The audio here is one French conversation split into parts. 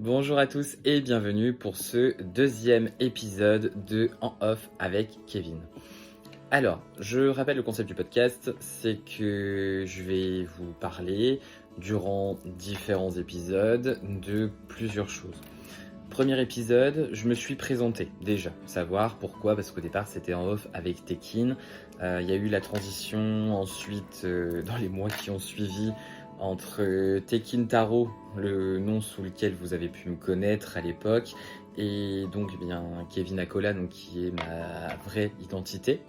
Bonjour à tous et bienvenue pour ce deuxième épisode de En Off avec Kevin. Alors, je rappelle le concept du podcast, c'est que je vais vous parler durant différents épisodes de plusieurs choses. Premier épisode, je me suis présenté déjà, savoir pourquoi, parce qu'au départ c'était en off avec Tekin. Il y a eu la transition ensuite dans les mois qui ont suivi entre Tekin Taro, le nom sous lequel vous avez pu me connaître à l'époque, et donc eh bien Kevin Akola, donc qui est ma vraie identité.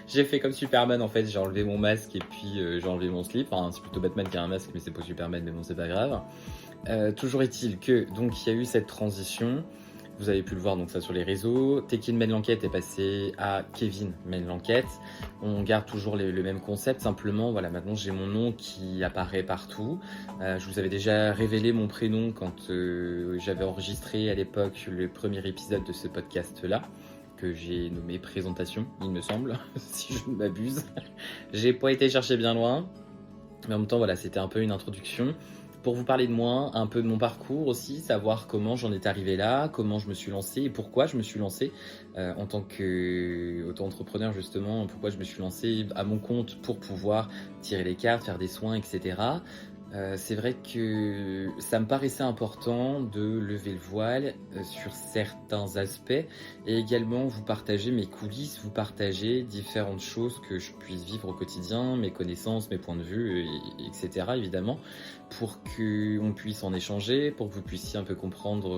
J'ai fait comme Superman en fait, j'ai enlevé mon masque et puis j'ai enlevé mon slip. Enfin, c'est plutôt Batman qui a un masque, mais c'est pas Superman, mais bon, c'est pas grave. Toujours est-il que donc il y a eu cette transition. Vous avez pu le voir donc ça sur les réseaux. Tekin mène l'enquête est passé à Kevin mène l'enquête. On garde toujours le même concept, simplement voilà, maintenant j'ai mon nom qui apparaît partout. Je vous avais déjà révélé mon prénom quand j'avais enregistré à l'époque le premier épisode de ce podcast-là, que j'ai nommé Présentation, il me semble, si je ne m'abuse. J'ai pas été chercher bien loin, mais en même temps voilà, c'était un peu une introduction. Pour vous parler de moi, un peu de mon parcours aussi, savoir comment j'en étais arrivé là, comment je me suis lancé et pourquoi je me suis lancé en tant qu'auto-entrepreneur justement, pourquoi je me suis lancé à mon compte pour pouvoir tirer les cartes, faire des soins, etc. C'est vrai que ça me paraissait important de lever le voile sur certains aspects et également vous partager mes coulisses, vous partager différentes choses que je puisse vivre au quotidien, mes connaissances, mes points de vue, etc. évidemment, pour qu'on puisse en échanger, pour que vous puissiez un peu comprendre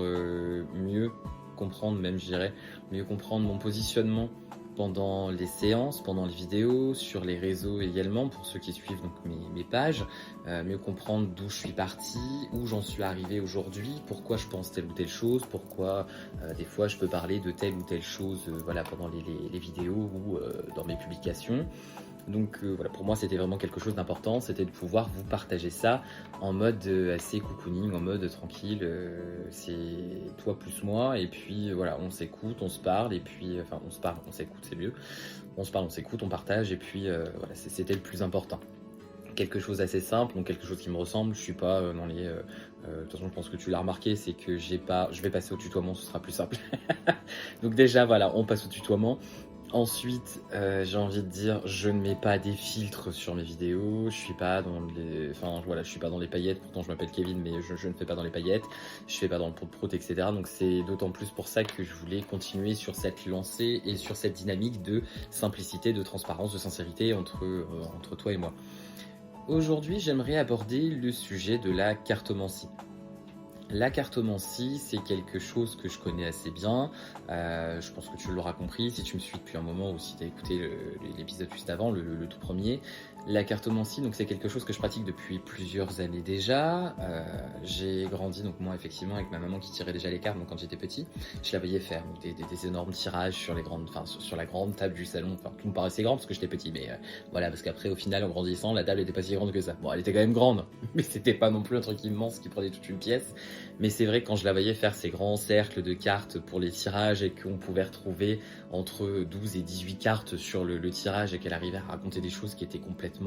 mieux, comprendre même je dirais, mieux comprendre mon positionnement pendant les séances, pendant les vidéos, sur les réseaux également, pour ceux qui suivent donc mes pages, mieux comprendre d'où je suis parti, où j'en suis arrivé aujourd'hui, pourquoi je pense telle ou telle chose, pourquoi des fois je peux parler de telle ou telle chose voilà, pendant les vidéos ou dans mes publications. Donc voilà, pour moi c'était vraiment quelque chose d'important, c'était de pouvoir vous partager ça en mode assez cocooning, en mode tranquille, c'est toi plus moi, et puis voilà, on s'écoute, on se parle, et puis enfin on se parle, on s'écoute, c'est mieux, on se parle, on s'écoute, on partage, et puis voilà, c'était le plus important. Quelque chose assez simple, donc quelque chose qui me ressemble, je suis pas dans les... de toute façon je pense que tu l'as remarqué, c'est que je vais passer au tutoiement, ce sera plus simple. Donc déjà voilà, on passe au tutoiement. Ensuite, j'ai envie de dire, je ne mets pas des filtres sur mes vidéos, je suis pas dans les, enfin voilà, je suis pas dans les paillettes. Pourtant, je m'appelle Kevin, mais je ne fais pas dans les paillettes. Je fais pas dans le prout, etc. Donc c'est d'autant plus pour ça que je voulais continuer sur cette lancée et sur cette dynamique de simplicité, de transparence, de sincérité entre toi et moi. Aujourd'hui, j'aimerais aborder le sujet de la cartomancie. La cartomancie, c'est quelque chose que je connais assez bien. Je pense que tu l'auras compris si tu me suis depuis un moment ou si tu as écouté l'épisode juste avant, le tout premier. La cartomancie, donc c'est quelque chose que je pratique depuis plusieurs années déjà. J'ai grandi donc moi effectivement avec ma maman qui tirait déjà les cartes. Donc quand j'étais petit, je la voyais faire donc, des énormes tirages sur les grandes, enfin sur la grande table du salon. Enfin tout me paraissait grand parce que j'étais petit, mais voilà, parce qu'après au final en grandissant, la table était pas si grande que ça. Bon, elle était quand même grande, mais c'était pas non plus un truc immense qui prenait toute une pièce. Mais c'est vrai que quand je la voyais faire ces grands cercles de cartes pour les tirages et qu'on pouvait retrouver entre 12 et 18 cartes sur le tirage et qu'elle arrivait à raconter des choses qui étaient complètement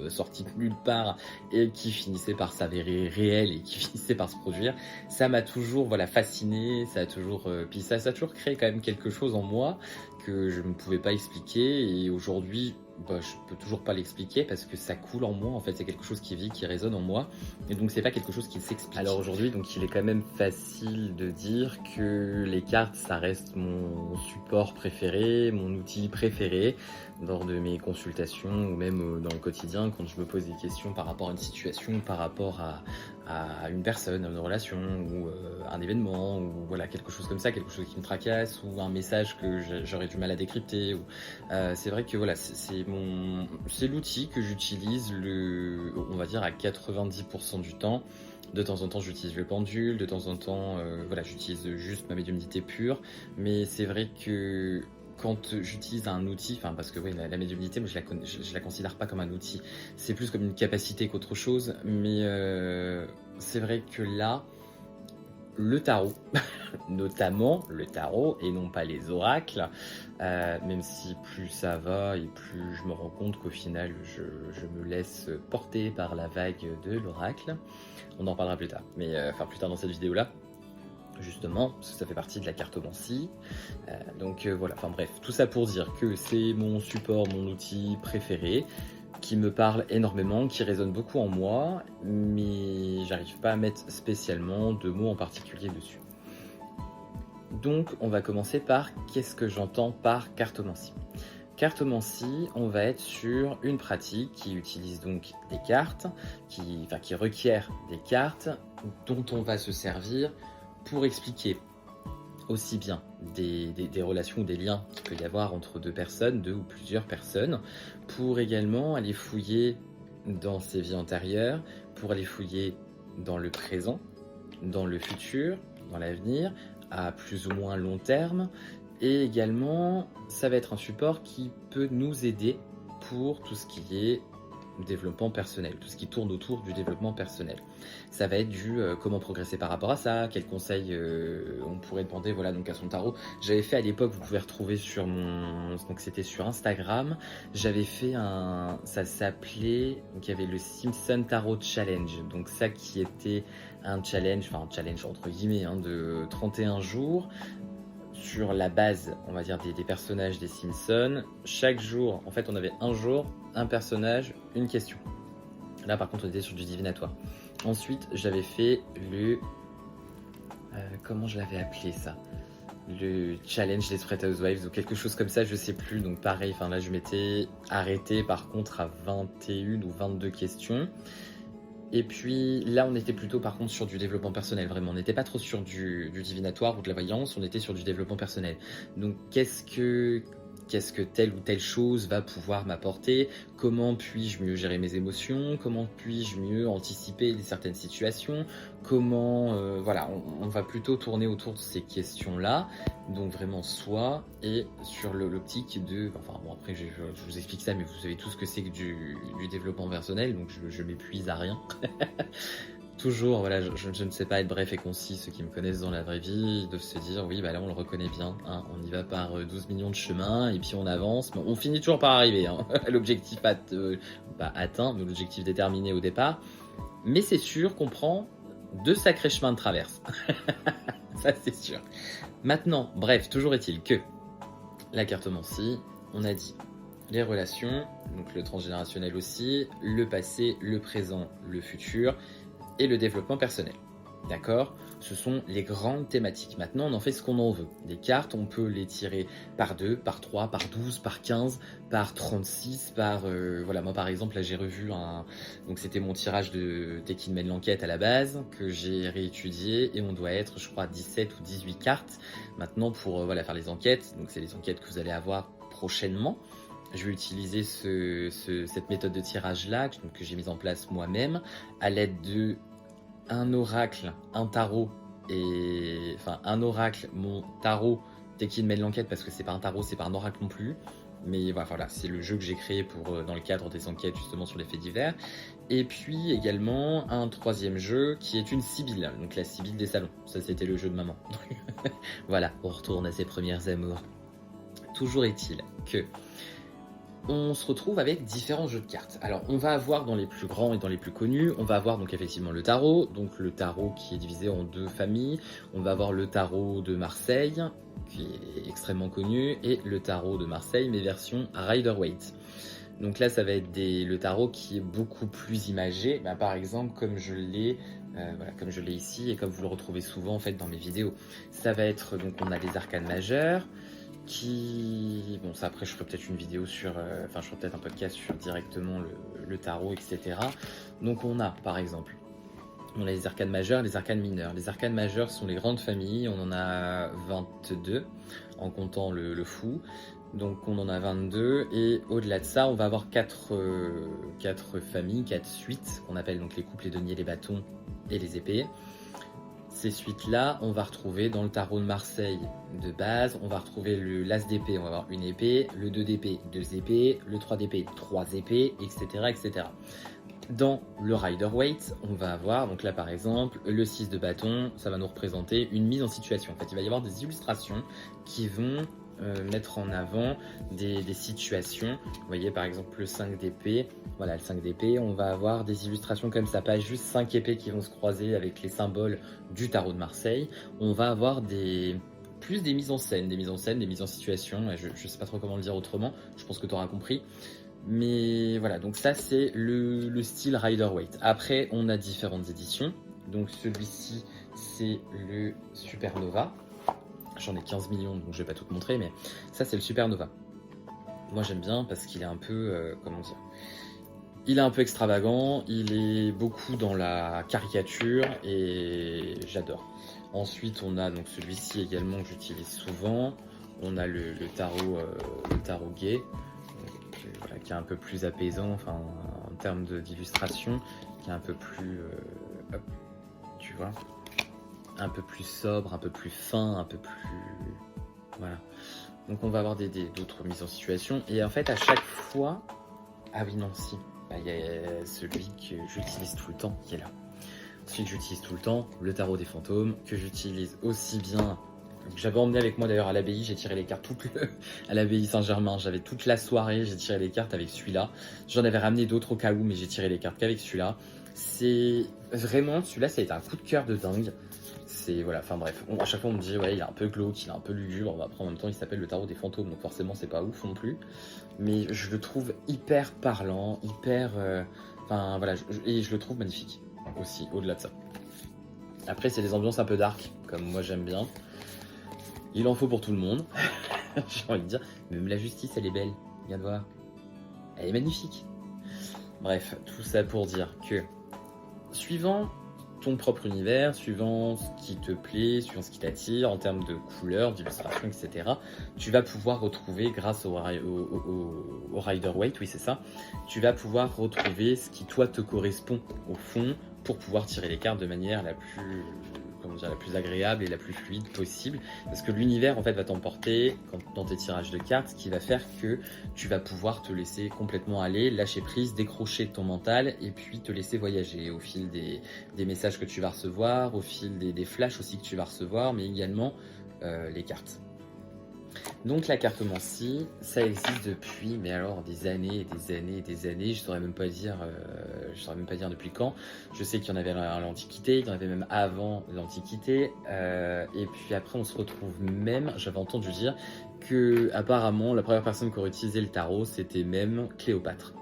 sorties de nulle part et qui finissaient par s'avérer réelles et qui finissaient par se produire, ça m'a toujours voilà, fasciné, ça a toujours, puis ça a toujours créé quand même quelque chose en moi que je ne pouvais pas expliquer et aujourd'hui je peux toujours pas l'expliquer parce que ça coule en moi, en fait c'est quelque chose qui vit, qui résonne en moi et donc c'est pas quelque chose qui s'explique. Alors aujourd'hui donc il est quand même facile de dire que les cartes ça reste mon support préféré, mon outil préféré lors de mes consultations ou même dans le quotidien quand je me pose des questions par rapport à une situation, par rapport à une personne, à une relation ou un événement ou voilà quelque chose comme ça, quelque chose qui me tracasse ou un message que j'aurais du mal à décrypter. C'est vrai que voilà, c'est l'outil que j'utilise on va dire à 90% du temps. De temps en temps, j'utilise le pendule, de temps en temps, voilà, j'utilise juste ma médiumnité pure. Mais c'est vrai que quand j'utilise un outil, enfin parce que oui, la médiumnité, moi je la considère pas comme un outil, c'est plus comme une capacité qu'autre chose. Mais c'est vrai que là, le tarot, notamment le tarot et non pas les oracles, même si plus ça va et plus je me rends compte qu'au final je me laisse porter par la vague de l'oracle. On en parlera plus tard, mais enfin plus tard dans cette vidéo-là. Justement, parce que ça fait partie de la cartomancie. Donc voilà, enfin bref, tout ça pour dire que c'est mon support, mon outil préféré, qui me parle énormément, qui résonne beaucoup en moi, mais j'arrive pas à mettre spécialement de mots en particulier dessus. Donc on va commencer par qu'est-ce que j'entends par cartomancie. Cartomancie, on va être sur une pratique qui utilise donc des cartes, qui requiert des cartes dont on va se servir pour expliquer aussi bien des relations ou des liens qu'il peut y avoir entre deux personnes, deux ou plusieurs personnes, pour également aller fouiller dans ses vies antérieures, pour aller fouiller dans le présent, dans le futur, dans l'avenir, à plus ou moins long terme, et également ça va être un support qui peut nous aider pour tout ce qui est développement personnel, tout ce qui tourne autour du développement personnel. Ça va être du comment progresser par rapport à ça, quels conseils on pourrait demander voilà, donc à son tarot. J'avais fait à l'époque, vous pouvez retrouver sur donc c'était sur Instagram, j'avais fait ça s'appelait, donc il y avait le Simpson Tarot Challenge, donc ça qui était un challenge entre guillemets, de 31 jours, sur la base, on va dire, des personnages des Simpsons. Chaque jour, en fait, on avait un jour, un personnage, une question. Là, par contre, on était sur du divinatoire. Ensuite, j'avais fait le... comment je l'avais appelé ça ? Le challenge des Desperate Housewives ou quelque chose comme ça, je sais plus. Donc pareil, là, je m'étais arrêté par contre à 21 ou 22 questions. Et puis là, on était plutôt par contre sur du développement personnel, vraiment. On n'était pas trop sur du divinatoire ou de la voyance, on était sur du développement personnel. Donc qu'est-ce que telle ou telle chose va pouvoir m'apporter? Comment puis-je mieux gérer mes émotions? Comment puis-je mieux anticiper certaines situations? Comment... voilà, on va plutôt tourner autour de ces questions-là. Donc vraiment soi et sur l'optique de... Enfin bon, après je vous explique ça, mais vous savez tout ce que c'est que du développement personnel, donc je m'épuise à rien. Toujours, voilà, je ne sais pas être bref et concis, ceux qui me connaissent dans la vraie vie, de se dire, oui, là on le reconnaît bien, on y va par 12 millions de chemins, et puis on avance, mais on finit toujours par arriver, à l'objectif pas atteint, mais l'objectif déterminé au départ, mais c'est sûr qu'on prend de sacrés chemins de traverse, ça c'est sûr. Maintenant, bref, toujours est-il que la cartomancie, on a dit les relations, donc le transgénérationnel aussi, le passé, le présent, le futur, et le développement personnel. D'accord? Ce sont les grandes thématiques. Maintenant, on en fait ce qu'on en veut. Des cartes, on peut les tirer par 2, par 3, par 12, par 15, par 36, voilà, moi par exemple, là j'ai revu donc c'était mon tirage de Dès qu'il mène l'enquête à la base, que j'ai réétudié, et on doit être, je crois, 17 ou 18 cartes maintenant pour faire les enquêtes. Donc c'est les enquêtes que vous allez avoir prochainement. Je vais utiliser cette méthode de tirage-là que j'ai mise en place moi-même à l'aide de un oracle, un tarot, un oracle, mon tarot, dès qu'il mène l'enquête, parce que c'est pas un tarot, c'est pas un oracle non plus. Mais voilà, c'est le jeu que j'ai créé dans le cadre des enquêtes justement sur les faits divers. Et puis également un troisième jeu qui est une sibylle, donc la sibylle des salons. Ça c'était le jeu de maman. Voilà, on retourne à ses premières amours. Toujours est-il que... on se retrouve avec différents jeux de cartes. Alors, on va avoir dans les plus grands et dans les plus connus, on va avoir donc effectivement le tarot qui est divisé en deux familles. On va avoir le tarot de Marseille, qui est extrêmement connu, et le tarot de Marseille, mais version Rider-Waite. Donc là, ça va être le tarot qui est beaucoup plus imagé, par exemple comme je l'ai ici et comme vous le retrouvez souvent en fait dans mes vidéos. Ça va être, donc on a les arcanes majeures, ça après je ferai peut-être une vidéo je ferai peut-être un podcast sur directement le tarot, etc. Donc on a par exemple, on a les arcanes majeures, les arcanes mineures. Les arcanes majeures sont les grandes familles, on en a 22 en comptant le fou. Donc on en a 22 et au-delà de ça on va avoir 4 familles, 4 suites qu'on appelle donc les coupes, les deniers, les bâtons et les épées. Ces suites-là, on va retrouver dans le tarot de Marseille de base, on va retrouver l'as d'épée, on va avoir une épée, le 2 d'épée, 2 épées, le 3 d'épée, 3 épées, etc., etc. Dans le Rider-Waite, on va avoir, donc là par exemple, le 6 de bâton, ça va nous représenter une mise en situation. En fait, il va y avoir des illustrations qui vont mettre en avant des situations. Vous voyez par exemple le 5 d'épée, voilà le 5 d'épée, on va avoir des illustrations comme ça, pas juste 5 épées qui vont se croiser avec les symboles du tarot de Marseille. On va avoir plus des mises en scène, des mises en situation, je sais pas trop comment le dire autrement, je pense que tu auras compris. Mais voilà, donc ça c'est le style Rider-Waite. Après, on a différentes éditions. Donc celui-ci, c'est le Supernova. J'en ai 15 millions, donc je vais pas tout te montrer, mais ça c'est le Supernova. Moi j'aime bien parce qu'il est un peu, comment dire, il est un peu extravagant, il est beaucoup dans la caricature et j'adore. Ensuite, on a donc celui-ci également que j'utilise souvent. On a le tarot gay, voilà, qui est un peu plus apaisant, enfin en termes d'illustration, qui est un peu plus, hop, tu vois, un peu plus sobre, un peu plus fin, un peu plus, voilà. Donc on va avoir d'autres mises en situation, et en fait à chaque fois, ah oui non si, bah, il y a celui que j'utilise tout le temps qui est là. Celui que j'utilise tout le temps, le tarot des fantômes, que j'utilise aussi bien. J'avais emmené avec moi d'ailleurs à l'abbaye, j'ai tiré les cartes à l'abbaye Saint-Germain, j'avais toute la soirée, j'ai tiré les cartes avec celui-là. J'en avais ramené d'autres au cas où, mais j'ai tiré les cartes qu'avec celui-là. C'est vraiment, celui-là ça a été un coup de cœur de dingue. C'est voilà, enfin bref, à chaque fois on me dit ouais il est un peu glauque, il est un peu lugubre, après en même temps il s'appelle le tarot des fantômes, donc forcément c'est pas ouf non plus. Mais je le trouve hyper parlant, hyper... enfin voilà, et je le trouve magnifique aussi, au-delà de ça. Après c'est des ambiances un peu dark, comme moi j'aime bien. Il en faut pour tout le monde, j'ai envie de dire. Même la justice, elle est belle. Viens de voir. Elle est magnifique. Bref, tout ça pour dire que, suivant ton propre univers, suivant ce qui te plaît, suivant ce qui t'attire, en termes de couleurs, d'illustration, etc., tu vas pouvoir retrouver, grâce au Rider-Waite, oui c'est ça, tu vas pouvoir retrouver ce qui toi te correspond au fond, pour pouvoir tirer les cartes de manière la plus, comment dire, la plus agréable et la plus fluide possible, parce que l'univers en fait va t'emporter dans tes tirages de cartes, ce qui va faire que tu vas pouvoir te laisser complètement aller, lâcher prise, décrocher de ton mental et puis te laisser voyager au fil des messages que tu vas recevoir, au fil des flashs aussi que tu vas recevoir, mais également les cartes. Donc la cartomancie, ça existe depuis, mais alors des années et des années et des années. Je saurais même pas dire depuis quand. Je sais qu'il y en avait à l'Antiquité, il y en avait même avant l'Antiquité, et puis après on se retrouve même. J'avais entendu dire que apparemment la première personne qui aurait utilisé le tarot, c'était même Cléopâtre.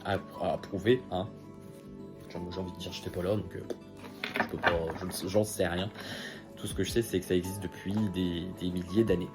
À prouver, hein. J'ai envie de dire, j'étais pas là, donc je peux pas, j'en sais rien. Tout ce que je sais, c'est que ça existe depuis des milliers d'années.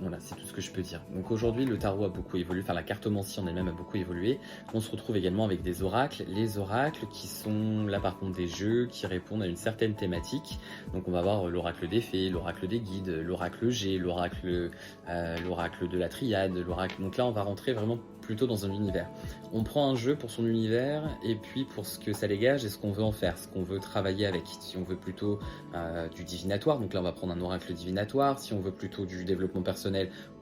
Voilà, c'est tout ce que je peux dire. Donc aujourd'hui, le tarot a beaucoup évolué, enfin la cartomancie en elle-même a beaucoup évolué. On se retrouve également avec des oracles. Les oracles qui sont là par contre des jeux qui répondent à une certaine thématique. Donc on va avoir l'oracle des fées, l'oracle des guides, l'oracle G, l'oracle de la triade, l'oracle. Donc là, on va rentrer vraiment plutôt dans un univers. On prend un jeu pour son univers et puis pour ce que ça dégage et ce qu'on veut en faire, ce qu'on veut travailler avec. Si on veut plutôt du divinatoire, donc là on va prendre un oracle divinatoire. Si on veut plutôt du développement personnel,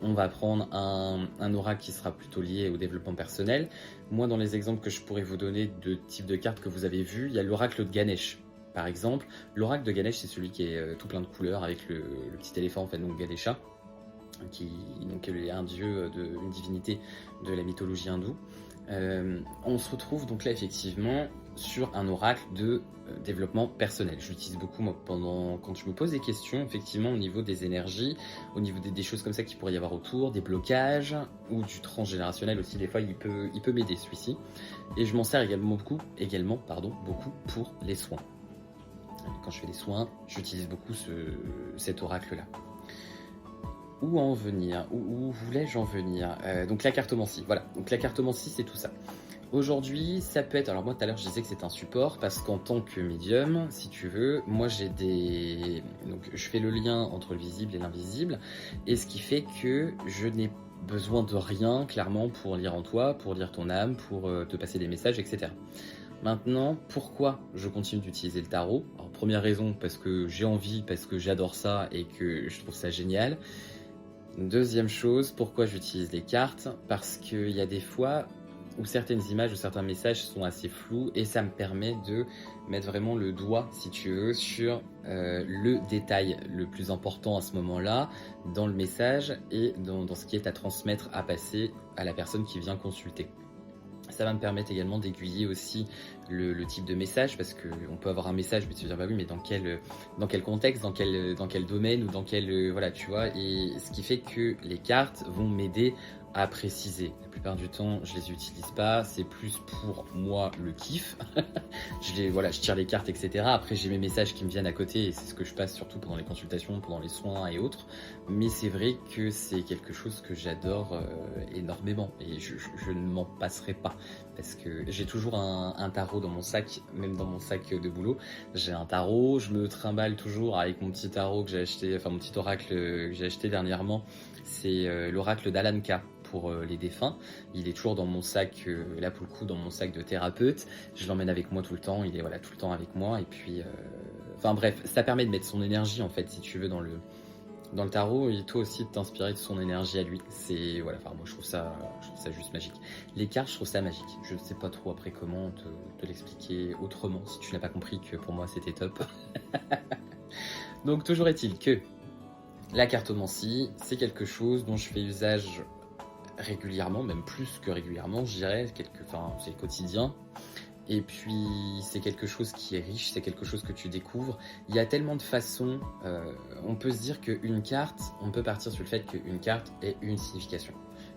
on va prendre un oracle qui sera plutôt lié au développement personnel. Moi, dans les exemples que je pourrais vous donner de types de cartes que vous avez vus, il y a l'oracle de Ganesh. Par exemple, l'oracle de Ganesh, c'est celui qui est tout plein de couleurs avec le petit éléphant, en fait, donc Ganesha, qui donc est un dieu, une divinité de la mythologie hindoue. On se retrouve donc là effectivement sur un oracle de développement personnel. Je l'utilise beaucoup moi, quand je me pose des questions, effectivement au niveau des énergies, au niveau des choses comme ça qu'il pourrait y avoir autour, des blocages ou du transgénérationnel aussi. Des fois il peut m'aider celui-ci. Et je m'en sers également beaucoup pour les soins. Quand je fais des soins, j'utilise beaucoup cet oracle-là. Où en venir? Où voulais-je en venir? Donc la cartomancie, voilà. Donc la cartomancie, c'est tout ça. Aujourd'hui, ça peut être... Alors moi, tout à l'heure, je disais que c'est un support parce qu'en tant que médium, si tu veux, moi, j'ai des... Donc je fais le lien entre le visible et l'invisible, et ce qui fait que je n'ai besoin de rien, clairement, pour lire en toi, pour lire ton âme, pour te passer des messages, etc. Maintenant, pourquoi je continue d'utiliser le tarot? Alors, première raison, parce que j'ai envie, parce que j'adore ça et que je trouve ça génial. Deuxième chose, pourquoi j'utilise les cartes? Parce qu'il y a des fois, où certaines images ou certains messages sont assez flous et ça me permet de mettre vraiment le doigt, si tu veux, sur le détail le plus important à ce moment-là dans le message et dans ce qui est à transmettre, à passer à la personne qui vient consulter. Ça va me permettre également d'aiguiller aussi le type de message, parce qu'on peut avoir un message, mais tu vas dire, bah oui, mais dans quel contexte, dans quel domaine, ou dans quel... voilà, tu vois, et ce qui fait que les cartes vont m'aider à préciser. La plupart du temps, je les utilise pas, c'est plus pour moi le kiff. Je tire les cartes, etc. Après, j'ai mes messages qui me viennent à côté, et c'est ce que je passe surtout pendant les consultations, pendant les soins et autres. Mais c'est vrai que c'est quelque chose que j'adore énormément, et je ne m'en passerai pas, parce que j'ai toujours un tarot dans mon sac, même dans mon sac de boulot. J'ai un tarot, je me trimballe toujours avec mon petit tarot que j'ai acheté, enfin mon petit oracle que j'ai acheté dernièrement. C'est l'oracle d'Alanka pour les défunts. Il est toujours dans mon sac, là pour le coup, dans mon sac de thérapeute. Je l'emmène avec moi tout le temps, il est voilà, tout le temps avec moi. Et puis, enfin bref, ça permet de mettre son énergie en fait, si tu veux, dans le tarot, et toi aussi de t'inspirer de son énergie à lui. C'est voilà, enfin moi je trouve ça juste magique. Les cartes, je trouve ça magique. Je ne sais pas trop après comment te l'expliquer autrement, si tu n'as pas compris que pour moi c'était top. Donc toujours est-il que la cartomancie, c'est quelque chose dont je fais usage régulièrement, même plus que régulièrement, je dirais, enfin c'est quotidien. Et puis c'est quelque chose qui est riche, c'est quelque chose que tu découvres. Il y a tellement de façons, on peut se dire qu'une carte, on peut partir sur le fait qu'une carte ait une signification.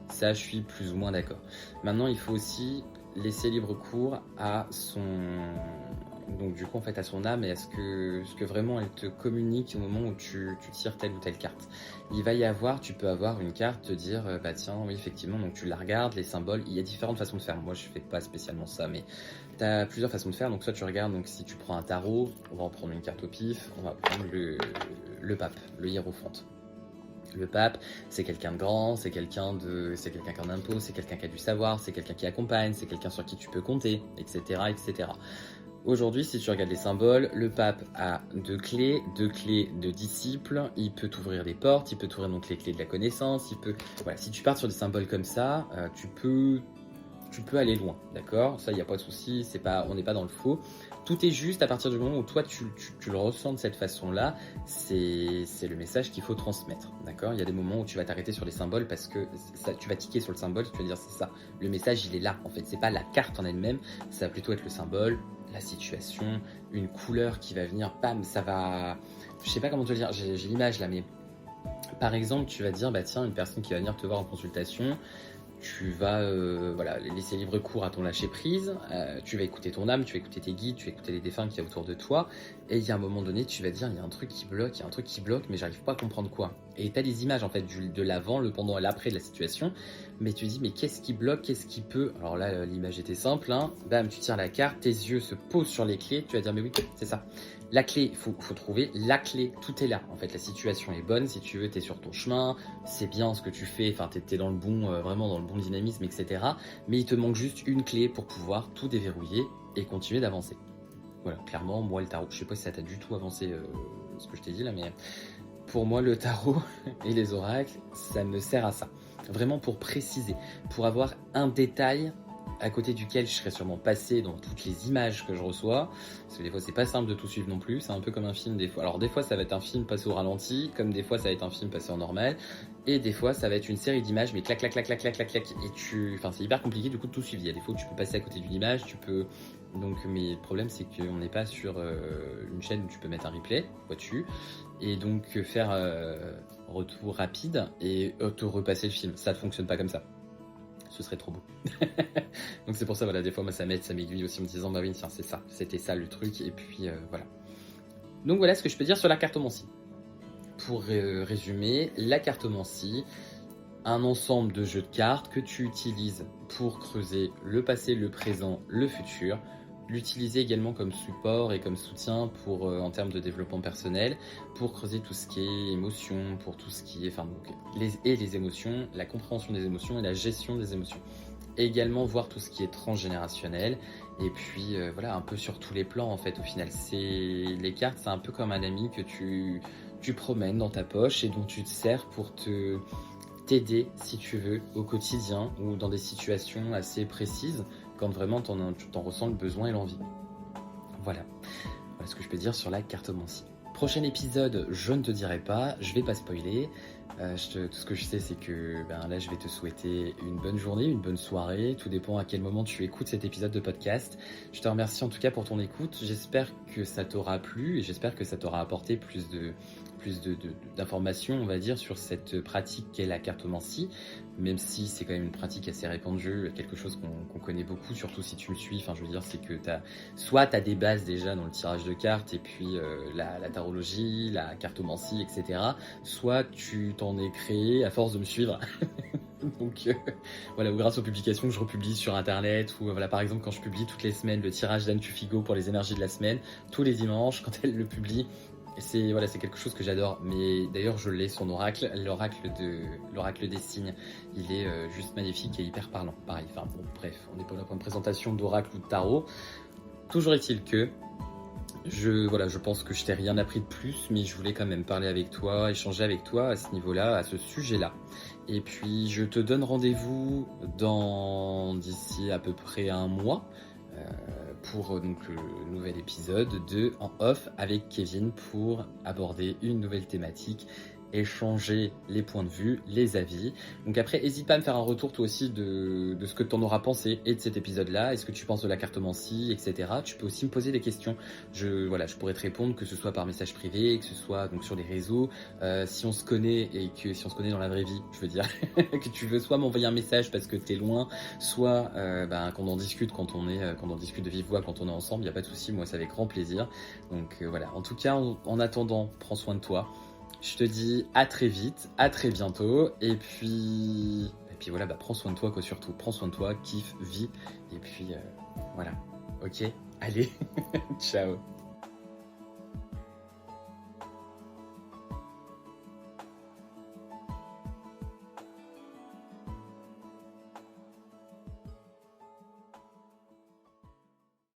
Ça, je suis plus ou moins d'accord. Maintenant, il faut aussi laisser libre cours à son... Donc du coup, en fait, à son âme, et à ce que vraiment elle te communique au moment où tu tires telle ou telle carte. Il va y avoir, tu peux avoir une carte, te dire, bah tiens, oui, effectivement, donc tu la regardes, les symboles, il y a différentes façons de faire. Moi, je fais pas spécialement ça, mais tu as plusieurs façons de faire. Donc soit tu regardes, donc si tu prends un tarot, on va en prendre une carte au pif, on va prendre le pape, le hiérophante. Le pape, c'est quelqu'un de grand, c'est quelqu'un qui en impose, c'est quelqu'un qui a du savoir, c'est quelqu'un qui accompagne, c'est quelqu'un sur qui tu peux compter, etc., etc. Aujourd'hui, si tu regardes les symboles, le pape a deux clés de disciples. Il peut t'ouvrir des portes, il peut t'ouvrir donc les clés de la connaissance. Voilà, si tu pars sur des symboles comme ça, tu peux aller loin, d'accord? Ça, il n'y a pas de souci, on n'est pas dans le faux. Tout est juste à partir du moment où toi, tu le ressens de cette façon-là, c'est le message qu'il faut transmettre, d'accord? Il y a des moments où tu vas t'arrêter sur les symboles parce que tu vas tiquer sur le symbole, tu vas dire c'est ça. Le message, il est là, en fait. C'est pas la carte en elle-même, ça va plutôt être le symbole, la situation, une couleur qui va venir, bam, ça va... Je sais pas comment te le dire, j'ai l'image là, mais par exemple, tu vas dire, bah tiens, une personne qui va venir te voir en consultation, tu vas laisser libre cours à ton lâcher prise, tu vas écouter ton âme, tu vas écouter tes guides, tu vas écouter les défunts qu'il y a autour de toi, et il y a un moment donné, tu vas dire, il y a un truc qui bloque, mais j'arrive pas à comprendre quoi. Et tu as des images en fait de l'avant, le pendant et l'après de la situation, mais tu dis, mais qu'est-ce qui bloque, qu'est-ce qui peut... Alors là, l'image était simple, hein. Bam, tu tires la carte, tes yeux se posent sur les clés, tu vas dire, mais oui, c'est ça. La clé, il faut trouver la clé, tout est là. En fait, la situation est bonne, si tu veux, tu es sur ton chemin, c'est bien ce que tu fais, enfin, tu es dans le bon, vraiment dans le bon dynamisme, etc. Mais il te manque juste une clé pour pouvoir tout déverrouiller et continuer d'avancer. Voilà, clairement, moi, le tarot, je sais pas si ça t'a du tout avancé ce que je t'ai dit là, mais pour moi, le tarot et les oracles, ça me sert à ça. Vraiment pour préciser, pour avoir un détail à côté duquel je serais sûrement passé dans toutes les images que je reçois, parce que des fois c'est pas simple de tout suivre non plus, c'est un peu comme un film des fois. Alors des fois ça va être un film passé au ralenti, comme des fois ça va être un film passé en normal, et des fois ça va être une série d'images, mais clac clac clac clac clac clac clac, et enfin c'est hyper compliqué du coup de tout suivre. Il y a des fois où tu peux passer à côté d'une image, mais le problème c'est qu'on n'est pas sur une chaîne où tu peux mettre un replay, vois-tu, et donc faire retour rapide et te repasser le film, ça ne fonctionne pas comme ça. Ce serait trop beau. Donc c'est pour ça, voilà, des fois, moi, ça m'aiguille aussi en me disant, bah oui, tiens, c'est ça, c'était ça le truc, et puis voilà. Donc voilà ce que je peux dire sur la cartomancie. Pour résumer, la cartomancie, un ensemble de jeux de cartes que tu utilises pour creuser le passé, le présent, le futur, l'utiliser également comme support et comme soutien pour, en termes de développement personnel, pour creuser tout ce qui est émotion, pour tout ce qui est, enfin, donc, les émotions, la compréhension des émotions et la gestion des émotions. Et également voir tout ce qui est transgénérationnel, et puis voilà, un peu sur tous les plans en fait. Au final, les cartes, c'est un peu comme un ami que tu promènes dans ta poche et dont tu te sers pour te t'aider, si tu veux, au quotidien ou dans des situations assez précises, quand vraiment tu t'en ressens le besoin et l'envie. Voilà ce que je peux dire sur la cartomancie. Prochain épisode, je ne te dirai pas, je vais pas spoiler. Tout ce que je sais, c'est que là, je vais te souhaiter une bonne journée, une bonne soirée. Tout dépend à quel moment tu écoutes cet épisode de podcast. Je te remercie en tout cas pour ton écoute. J'espère que ça t'aura plu et j'espère que ça t'aura apporté plus d'informations, on va dire, sur cette pratique qu'est la cartomancie. Même si c'est quand même une pratique assez répandue, quelque chose qu'on connaît beaucoup, surtout si tu me suis. Enfin, je veux dire, c'est que soit tu as des bases déjà dans le tirage de cartes et puis la tarologie, la cartomancie, etc. Soit tu t'en es créé à force de me suivre. Donc voilà, ou grâce aux publications que je republie sur internet, ou voilà, par exemple quand je publie toutes les semaines le tirage d'Anne Tufigo pour les énergies de la semaine, tous les dimanches quand elle le publie, c'est quelque chose que j'adore. Mais d'ailleurs je l'ai, son oracle, l'oracle des signes, il est juste magnifique et hyper parlant, pareil. Enfin bon, bref, on n'est pas là pour une présentation d'oracle ou de tarot. Toujours est-il que je pense que je t'ai rien appris de plus, mais je voulais quand même parler avec toi, échanger avec toi à ce niveau-là, à ce sujet-là. Et puis je te donne rendez-vous d'ici à peu près un mois pour donc le nouvel épisode de En Off avec Kevin pour aborder une nouvelle thématique, échanger les points de vue, les avis. Donc après, n'hésite pas à me faire un retour toi aussi de ce que tu en auras pensé et de cet épisode-là. Est-ce que tu penses de la cartomancie, etc. Tu peux aussi me poser des questions. Je pourrais te répondre, que ce soit par message privé, que ce soit donc sur les réseaux. Si on se connaît dans la vraie vie, je veux dire, que tu veux soit m'envoyer un message parce que t'es loin, soit qu'on en discute qu'on en discute de vive voix quand on est ensemble, il n'y a pas de souci, moi c'est avec grand plaisir. Donc voilà, en tout cas, en attendant, prends soin de toi. Je te dis à très vite, à très bientôt, et puis voilà, prends soin de toi, quoi, surtout, prends soin de toi, kiffe, vis, et puis voilà, ok, allez, ciao.